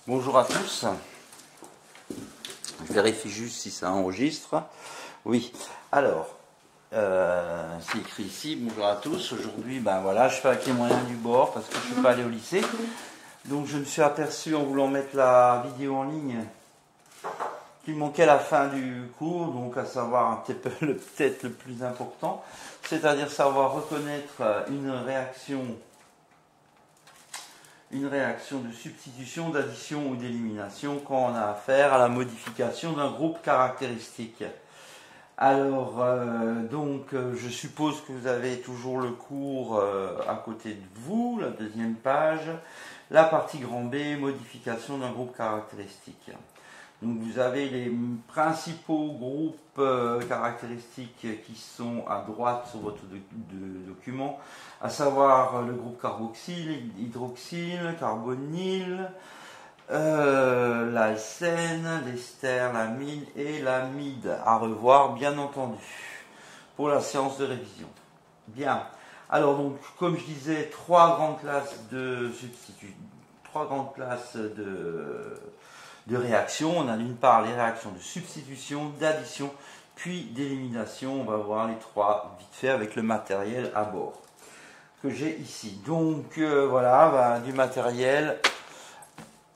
Bonjour à tous. Je vérifie juste si ça enregistre. Oui. Alors, c'est écrit ici. Bonjour à tous. Aujourd'hui, ben voilà, je fais avec les moyens du bord parce que je ne suis pas allé au lycée. Donc, je me suis aperçu en voulant mettre la vidéo en ligne qu'il manquait la fin du cours, donc à savoir un petit peu peut-être le plus important, c'est-à-dire savoir reconnaître une réaction de substitution, d'addition ou d'élimination quand on a affaire à la modification d'un groupe caractéristique. Alors, je suppose que vous avez toujours le cours à côté de vous, la deuxième page, la partie grand B, modification d'un groupe caractéristique. Donc vous avez les principaux groupes caractéristiques qui sont à droite sur votre document, à savoir le groupe carboxyle, hydroxyle, carbonyle, l'alcène, l'ester, l'amine et l'amide. À revoir, bien entendu, pour la séance de révision. Bien. Alors donc, comme je disais, trois grandes classes de réactions. On a d'une part les réactions de substitution, d'addition, puis d'élimination. On va voir les trois vite fait avec le matériel à bord que j'ai ici. Donc voilà, du matériel.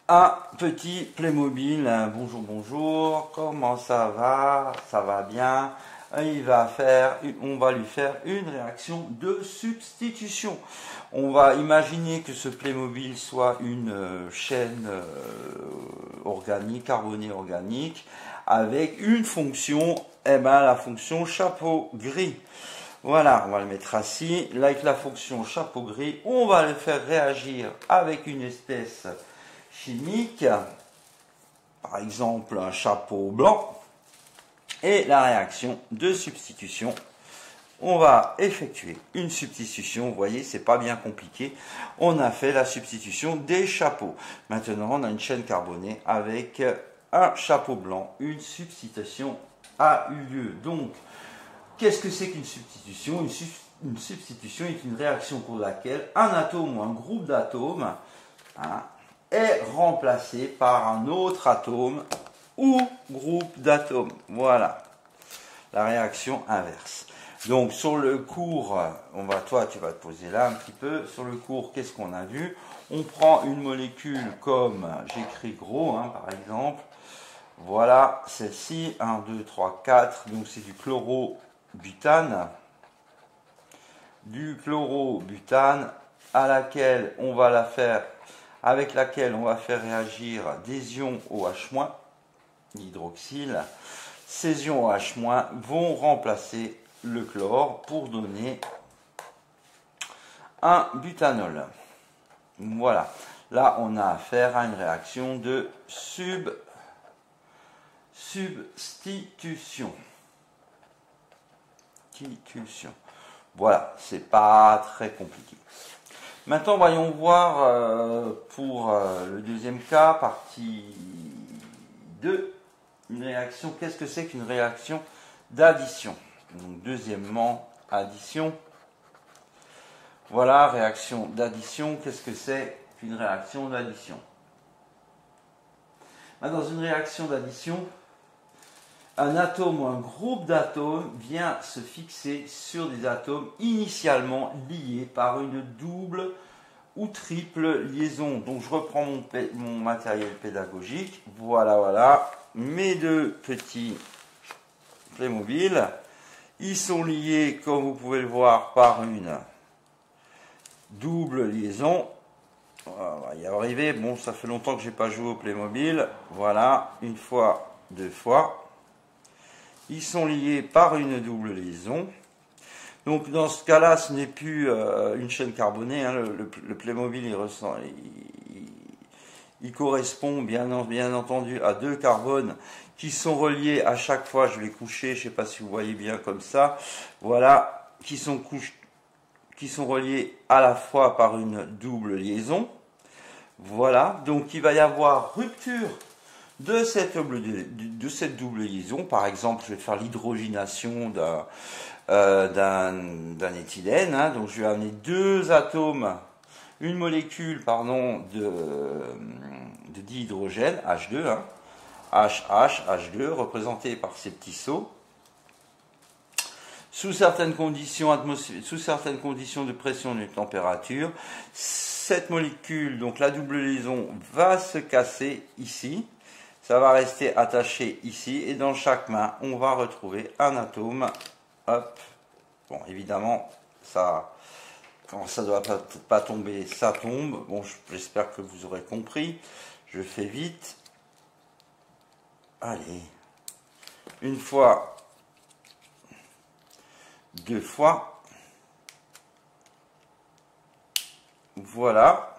Un petit Playmobil. Bonjour, bonjour. Comment ça va? Ça va bien. On va lui faire une réaction de substitution. On va imaginer que ce Playmobil soit une chaîne organique, carbonée organique, avec une fonction, la fonction chapeau gris. Voilà, on va le mettre ainsi. Là, avec la fonction chapeau gris, on va le faire réagir avec une espèce chimique, par exemple un chapeau blanc. Et la réaction de substitution, on va effectuer une substitution. Vous voyez, c'est pas bien compliqué. On a fait la substitution des chapeaux. Maintenant, on a une chaîne carbonée avec un chapeau blanc. Une substitution a eu lieu. Donc, qu'est-ce que c'est qu'une substitution? Une substitution est une réaction pour laquelle un atome ou un groupe d'atomes est remplacé par un autre atome ou groupe d'atomes. Voilà la réaction inverse. Donc sur le cours, toi tu vas te poser là un petit peu. Sur le cours, qu'est-ce qu'on a vu? On prend une molécule comme, j'écris gros par exemple. Voilà celle-ci, 1, 2, 3, 4. Donc c'est du chlorobutane. Du chlorobutane avec laquelle on va faire réagir des ions OH-, l'hydroxyle. Ces ions OH- vont remplacer le chlore pour donner un butanol. Voilà. Là, on a affaire à une réaction de substitution. Voilà, c'est pas très compliqué. Maintenant, voyons voir pour le deuxième cas, partie 2. Une réaction, qu'est-ce que c'est qu'une réaction d'addition? Donc, deuxièmement, addition. Voilà, réaction d'addition. Qu'est-ce que c'est qu'une réaction d'addition? Dans une réaction d'addition, un atome ou un groupe d'atomes vient se fixer sur des atomes initialement liés par une double ou triple liaison. Donc, je reprends mon matériel pédagogique. Voilà. Mes deux petits Playmobil, ils sont liés, comme vous pouvez le voir, par une double liaison. On va y arriver. Bon, ça fait longtemps que je n'ai pas joué au Playmobil. Voilà, une fois, deux fois. Ils sont liés par une double liaison. Donc, dans ce cas-là, ce n'est plus une chaîne carbonée. Le Playmobil, il correspond bien entendu à deux carbones qui sont reliés à chaque fois. Je vais coucher, je ne sais pas si vous voyez bien comme ça. Voilà, qui sont reliés à la fois par une double liaison. Voilà, donc il va y avoir rupture de cette double liaison. Par exemple, je vais faire l'hydrogénation d'un éthylène. Donc je vais amener deux atomes, une molécule de dihydrogène, H2, hein, H2, représenté par ces petits sceaux. Sous certaines conditions de pression et de température, cette molécule, donc la double liaison, va se casser ici. Ça va rester attaché ici. Et dans chaque main, on va retrouver un atome. Hop. Bon, évidemment, ça, quand ça ne doit pas tomber, ça tombe. Bon, j'espère que vous aurez compris. Je fais vite. Allez. Une fois. Deux fois. Voilà.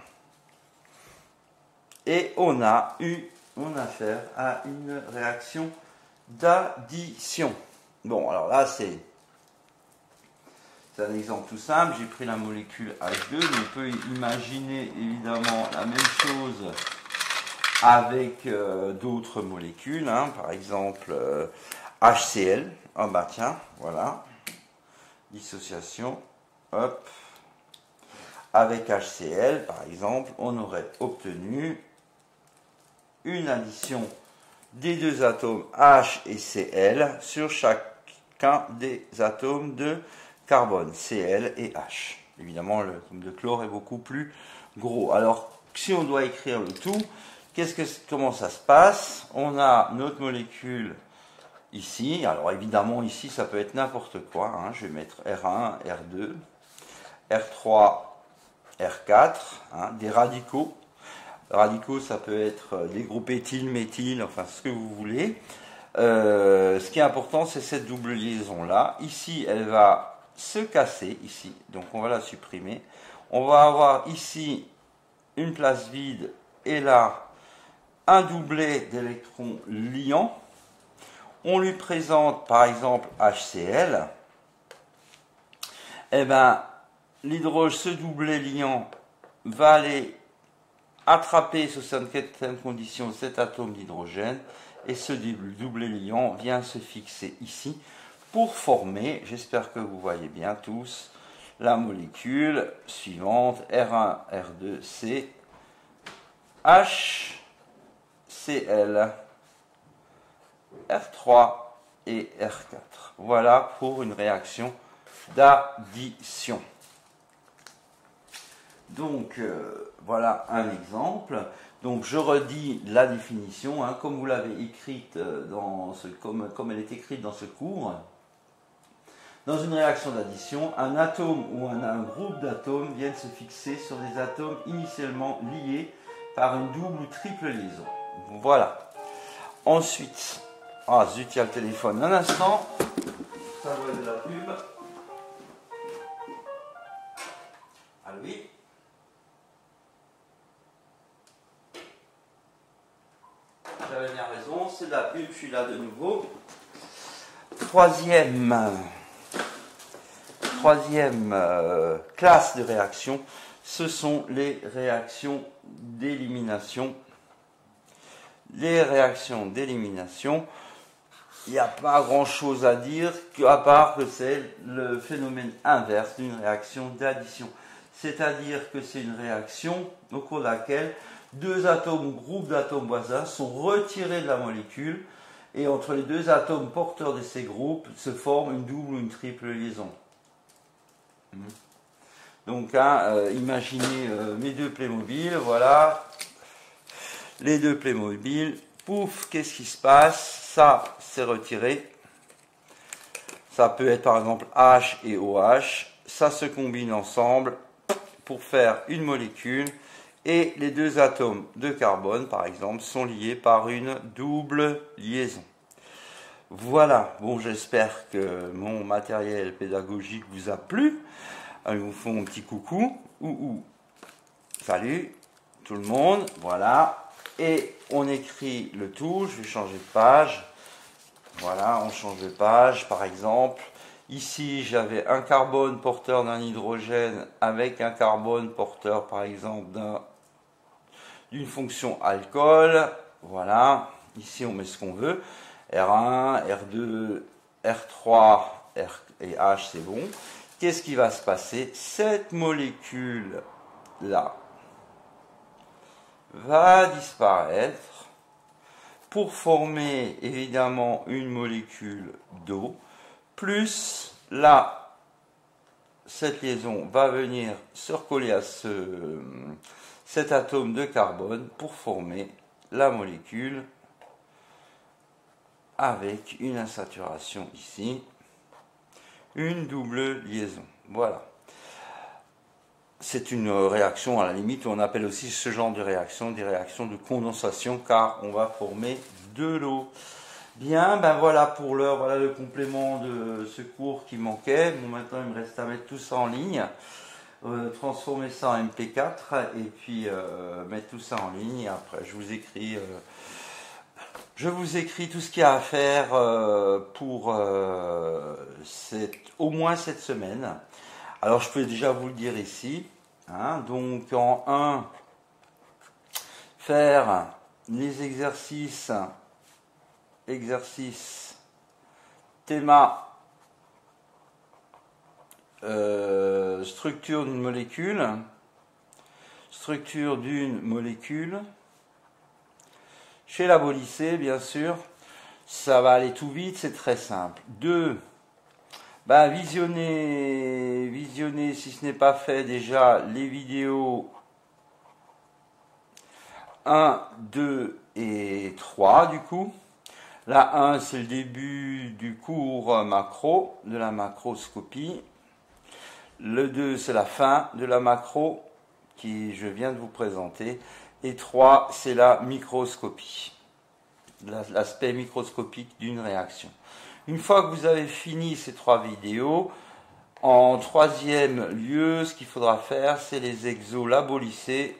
Et on a affaire à une réaction d'addition. Bon, alors là, c'est un exemple tout simple. J'ai pris la molécule H2, mais on peut imaginer évidemment la même chose avec d'autres molécules, hein, par exemple HCl. Ah bah tiens, voilà. Dissociation, hop. Avec HCl, par exemple, on aurait obtenu une addition des deux atomes H et Cl sur chacun des atomes de carbone, Cl et H. Évidemment, le de chlore est beaucoup plus gros. Alors, si on doit écrire le tout, comment ça se passe? On a notre molécule ici. Alors, évidemment, ici, ça peut être n'importe quoi. Hein. Je vais mettre R1, R2, R3, R4, hein, des radicaux. Radicaux, ça peut être des groupes éthyle, méthyle, enfin ce que vous voulez. Ce qui est important, c'est cette double liaison-là. Ici, elle va se casser, ici, donc on va la supprimer. On va avoir ici une place vide et là, un doublet d'électrons liants. On lui présente, par exemple, HCl. Eh bien, ce doublet liant va aller attraper sous certaines conditions cet atome d'hydrogène et ce doublet liant vient se fixer ici pour former, j'espère que vous voyez bien tous, la molécule suivante R1, R2, C, H, Cl, R3 et R4. Voilà pour une réaction d'addition. Donc, voilà un exemple. Donc, je redis la définition, hein, comme vous l'avez écrite comme elle est écrite dans ce cours. Dans une réaction d'addition, un atome ou un groupe d'atomes viennent se fixer sur des atomes initialement liés par une double ou triple liaison. Voilà. Ensuite, zut, il y a le téléphone. Un instant, ça doit être de la pub. Ah oui. J'avais bien raison, c'est de la pub, je suis là de nouveau. Troisième classe de réaction, ce sont les réactions d'élimination. Les réactions d'élimination, il n'y a pas grand-chose à dire, à part que c'est le phénomène inverse d'une réaction d'addition. C'est-à-dire que c'est une réaction au cours de laquelle deux atomes ou groupes d'atomes voisins sont retirés de la molécule et entre les deux atomes porteurs de ces groupes se forme une double ou une triple liaison. Donc, imaginez mes deux Playmobil, voilà, les deux Playmobil, pouf, qu'est-ce qui se passe? Ça, c'est retiré. Ça peut être par exemple H et OH, ça se combine ensemble pour faire une molécule. Et les deux atomes de carbone, par exemple, sont liés par une double liaison. Voilà, bon, j'espère que mon matériel pédagogique vous a plu. Je vous fais un petit coucou. Salut tout le monde, voilà. Et on écrit le tout, je vais changer de page. Voilà, on change de page, par exemple. Ici, j'avais un carbone porteur d'un hydrogène avec un carbone porteur, par exemple, d'une fonction alcool. Voilà, ici on met ce qu'on veut. R1, R2, R3 R et H, c'est bon. Qu'est-ce qui va se passer? Cette molécule-là va disparaître pour former évidemment une molécule d'eau, plus là, cette liaison va venir se recoller à cet atome de carbone pour former la molécule avec une insaturation ici, une double liaison. Voilà. C'est une réaction, à la limite, on appelle aussi ce genre de réaction des réactions de condensation, car on va former de l'eau. Bien, ben voilà pour l'heure, voilà le complément de ce cours qui manquait. Bon, maintenant il me reste à mettre tout ça en ligne, transformer ça en MP4 et puis mettre tout ça en ligne. Et après, je vous écris tout ce qu'il y a à faire pour au moins cette semaine. Alors je peux déjà vous le dire ici. Hein, donc en 1, faire les exercices théma structure d'une molécule, chez la Bollicée bien sûr, ça va aller tout vite, c'est très simple. 2, ben, visionnez si ce n'est pas fait déjà les vidéos 1, 2 et 3 du coup. La 1 c'est le début du cours macro, de la macroscopie. Le 2 c'est la fin de la macro qui je viens de vous présenter. Et 3 c'est la microscopie, l'aspect microscopique d'une réaction. Une fois que vous avez fini ces 3 vidéos, en 3e lieu, ce qu'il faudra faire, c'est les exos la Bollicée.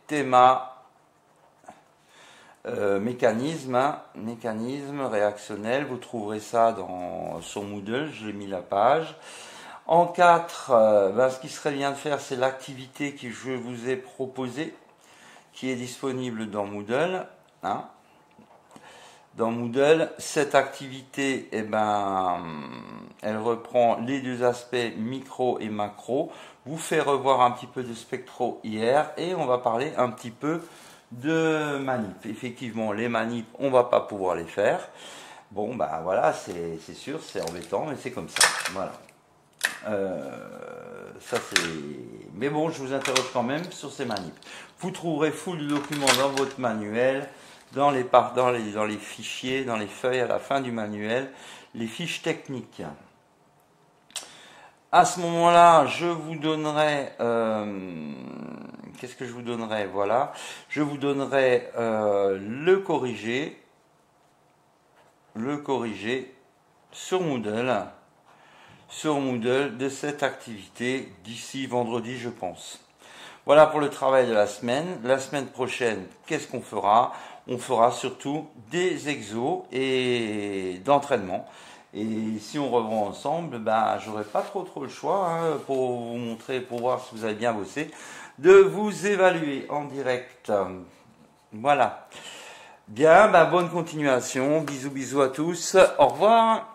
Théma, mécanisme réactionnel. Vous trouverez ça sur Moodle, je l'ai mis la page. En 4, ben, ce qui serait bien de faire, c'est l'activité que je vous ai proposée, qui est disponible dans Moodle. Hein. Dans Moodle, cette activité, eh ben, elle reprend les deux aspects micro et macro, vous fait revoir un petit peu de spectro hier, et on va parler un petit peu de manip. Effectivement, les manips, on va pas pouvoir les faire. Bon, bah voilà, c'est sûr, c'est embêtant, mais c'est comme ça. Voilà. Ça c'est. Mais bon, je vous interroge quand même sur ces manips. Vous trouverez full de documents dans votre manuel, dans les fichiers, dans les feuilles à la fin du manuel, les fiches techniques. À ce moment-là, je vous donnerai. Qu'est-ce que je vous donnerai? Voilà. Je vous donnerai le corrigé sur Moodle de cette activité d'ici vendredi, je pense. Voilà pour le travail de la semaine. La semaine prochaine, qu'est-ce qu'on fera? On fera surtout des exos et d'entraînement. Et si on revoit ensemble, ben, j'aurai pas trop le choix hein, pour vous montrer, pour voir si vous avez bien bossé, de vous évaluer en direct. Voilà. Bien, ben, bonne continuation. Bisous à tous. Au revoir.